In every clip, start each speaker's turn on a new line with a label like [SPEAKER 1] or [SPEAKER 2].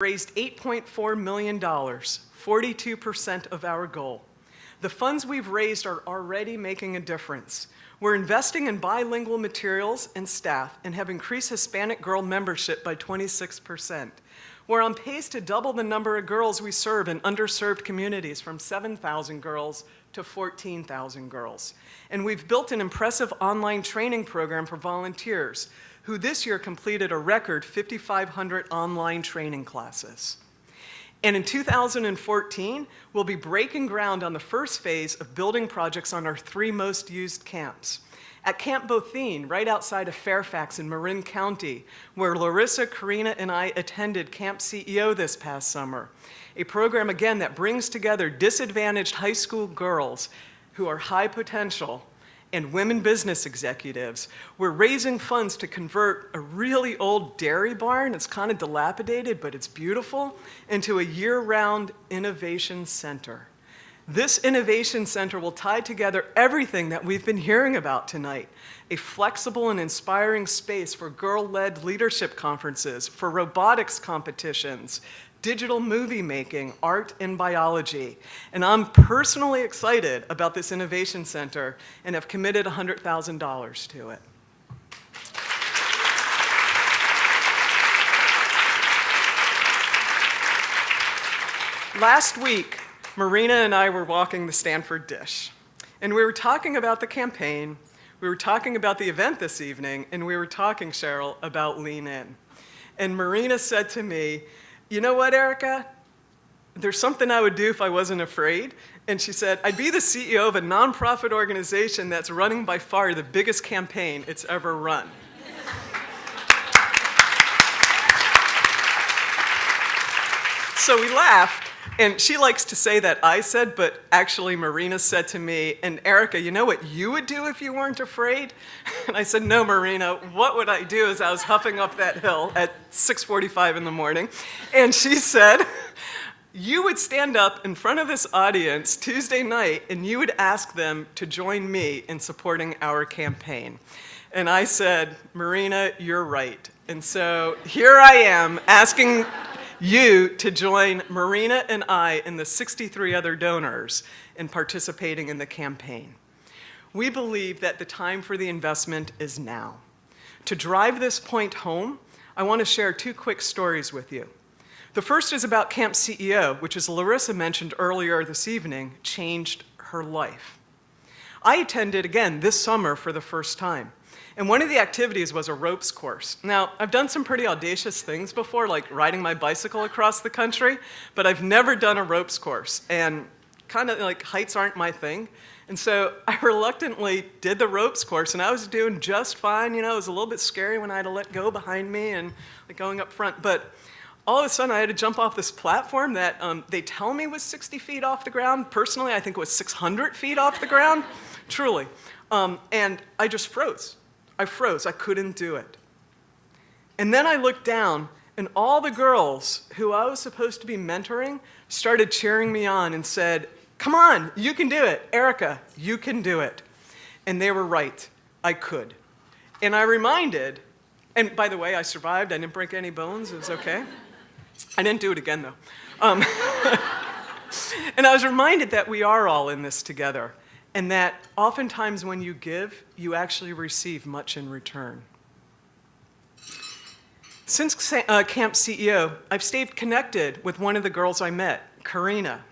[SPEAKER 1] raised $8.4 million, 42% of our goal. The funds we've raised are already making a difference. We're investing in bilingual materials and staff and have increased Hispanic girl membership by 26%. We're on pace to double the number of girls we serve in underserved communities from 7,000 girls to 14,000 girls. And we've built an impressive online training program for volunteers who this year completed a record 5,500 online training classes. And in 2014, we'll be breaking ground on the first phase of building projects on our 3 most used camps. At Camp Bothine, right outside of Fairfax in Marin County, where Larissa, Karina, and I attended Camp CEO this past summer, a program, again, that brings together disadvantaged high school girls who are high potential and women business executives. We're raising funds to convert a really old dairy barn, it's kind of dilapidated, but it's beautiful, into a year-round innovation center. This innovation center will tie together everything that we've been hearing about tonight: a flexible and inspiring space for girl-led leadership conferences, for robotics competitions, digital movie making, art, and biology. And I'm personally excited about this innovation center and have committed $100,000 to it. Last week, Marina and I were walking the Stanford Dish, and we were talking about the campaign, we were talking about the event this evening, and we were talking, Cheryl, about Lean In. And Marina said to me, "You know what, Erica? There's something I would do if I wasn't afraid." And she said, "I'd be the CEO of a nonprofit organization that's running by far the biggest campaign it's ever run." So we laughed, and she likes to say that I said, but actually Marina said to me, "And Erica, you know what you would do if you weren't afraid?" And I said, "No, Marina, what would I do?" As I was huffing up that hill at 6:45 in the morning. And she said, "You would stand up in front of this audience Tuesday night and you would ask them to join me in supporting our campaign." And I said, "Marina, you're right." And so here I am asking you to join Marina and I and the 63 other donors in participating in the campaign. We believe that the time for the investment is now. To drive this point home, I want to share 2 quick stories with you. The first is about Camp CEO, which, as Larissa mentioned earlier this evening, changed her life. I attended again this summer for the first time. And one of the activities was a ropes course. Now, I've done some pretty audacious things before, like riding my bicycle across the country, but I've never done a ropes course. And kind of like heights aren't my thing. And so I reluctantly did the ropes course, and I was doing just fine. You know, it was a little bit scary when I had to let go behind me and like going up front. But all of a sudden, I had to jump off this platform that they tell me was 60 feet off the ground. Personally, I think it was 600 feet off the ground, truly. And I just froze. I froze. I couldn't do it. And then I looked down, and all the girls who I was supposed to be mentoring started cheering me on and said, "Come on, you can do it. Erica, you can do it." And they were right. I could. And I reminded, and by the way, I survived. I didn't break any bones. It was okay. I didn't do it again, though. And I was reminded that we are all in this together, and that oftentimes when you give, you actually receive much in return. Since Camp CEO, I've stayed connected with one of the girls I met, Karina.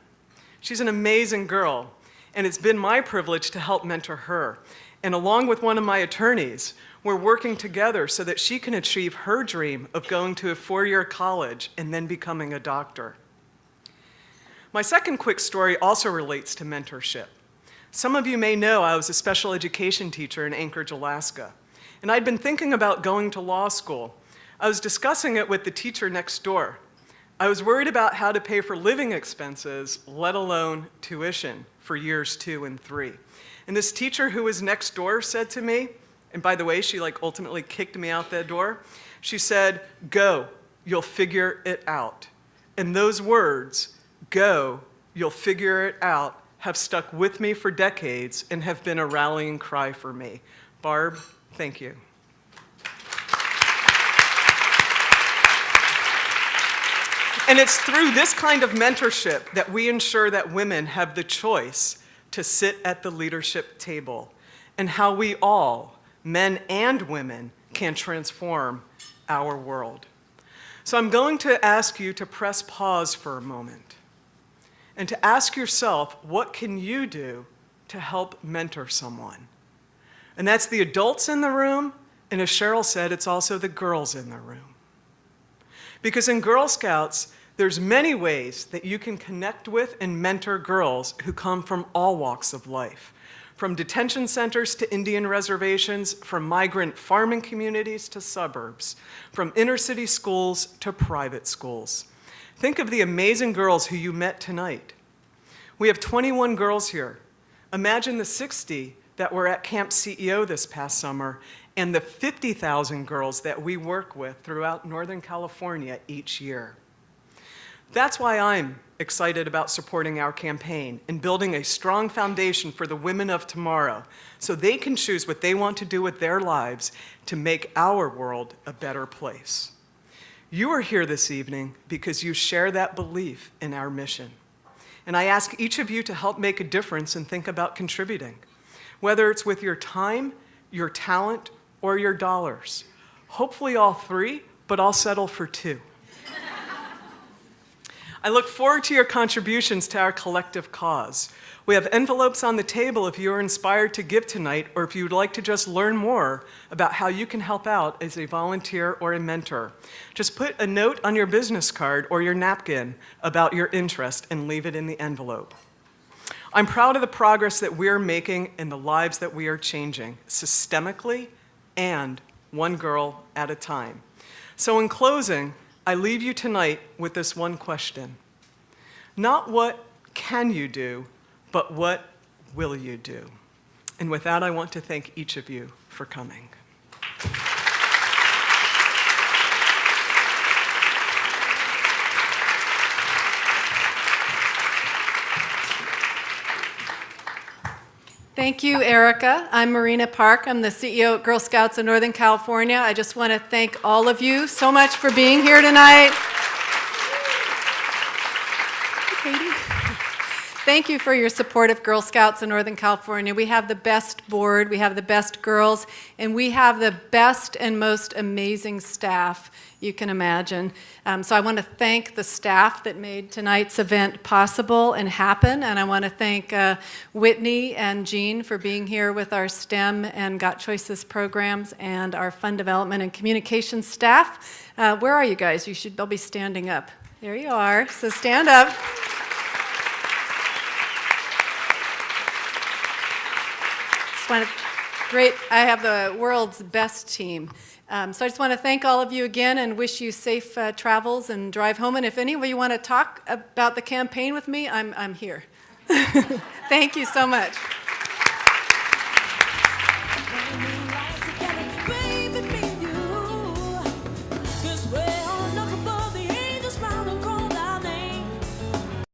[SPEAKER 1] She's an amazing girl, and it's been my privilege to help mentor her. And along with one of my attorneys, we're working together so that she can achieve her dream of going to a 4-year college and then becoming a doctor. My second quick story also relates to mentorship. Some of you may know I was a special education teacher in Anchorage, Alaska, and I'd been thinking about going to law school. I was discussing it with the teacher next door. I was worried about how to pay for living expenses, let alone tuition, for years 2 and 3. And this teacher who was next door said to me, and by the way, she ultimately kicked me out that door, she said, "Go, you'll figure it out." And those words, "Go, you'll figure it out," have stuck with me for decades and have been a rallying cry for me. Barb, thank you. And it's through this kind of mentorship that we ensure that women have the choice to sit at the leadership table, and how we all, men and women, can transform our world. So I'm going to ask you to press pause for a moment and to ask yourself, what can you do to help mentor someone? And that's the adults in the room, and as Cheryl said, it's also the girls in the room. Because in Girl Scouts, there's many ways that you can connect with and mentor girls who come from all walks of life, from detention centers to Indian reservations, from migrant farming communities to suburbs, from inner city schools to private schools. Think of the amazing girls who you met tonight. We have 21 girls here. Imagine the 60 that were at Camp CEO this past summer, and the 50,000 girls that we work with throughout Northern California each year. That's why I'm excited about supporting our campaign and building a strong foundation for the women of tomorrow so they can choose what they want to do with their lives to make our world a better place. You are here this evening because you share that belief in our mission. And I ask each of you to help make a difference and think about contributing, whether it's with your time, your talent, or your dollars. Hopefully all three, but I'll settle for 2. I look forward to your contributions to our collective cause. We have envelopes on the table if you are inspired to give tonight, or if you would like to just learn more about how you can help out as a volunteer or a mentor. Just put a note on your business card or your napkin about your interest and leave it in the envelope. I'm proud of the progress that we're making in the lives that we are changing, systemically and one girl at a time. So in closing, I leave you tonight with this one question. Not what can you do, but what will you do? And with that, I want to thank each of you for coming.
[SPEAKER 2] Thank you, Erica. I'm Marina Park. I'm the CEO at Girl Scouts of Northern California. I just want to thank all of you so much for being here tonight. Hey, Katie. Thank you for your support of Girl Scouts of Northern California. We have the best board, we have the best girls, and we have the best and most amazing staff you can imagine. So I want to thank the staff that made tonight's event possible and happen, and I want to thank Whitney and Jean for being here with our STEM and Got Choices programs, and our fund development and communications staff. Where are you guys? You should all be standing up. There you are, so stand up. Great, I have the world's best team. So I just want to thank all of you again and wish you safe travels and drive home. And if any of you want to talk about the campaign with me, I'm here. Thank you so much.